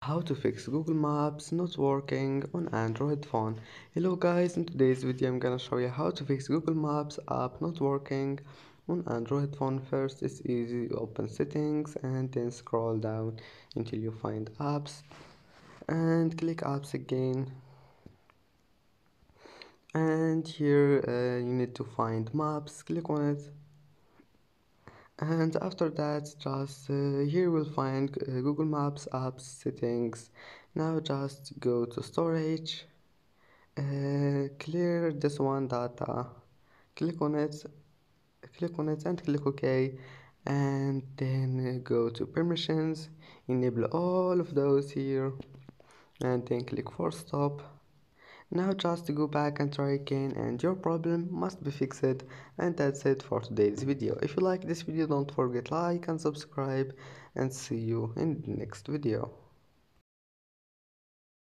How to fix Google Maps not working on Android phone. Hello guys, in today's video I'm gonna show you how to fix Google Maps app not working on Android phone. First, it's easy. Open settings and then scroll down until you find apps and click apps again, and here you need to find maps. Click on it, and after that just here we'll find Google Maps apps settings. Now just go to storage, clear this one data, click on it, and click OK, and then go to permissions, enable all of those here, and then click for stop. Now just go back and try again and your problem must be fixed. And that's it for today's video. If you like this video, don't forget like and subscribe, and see you in the next video.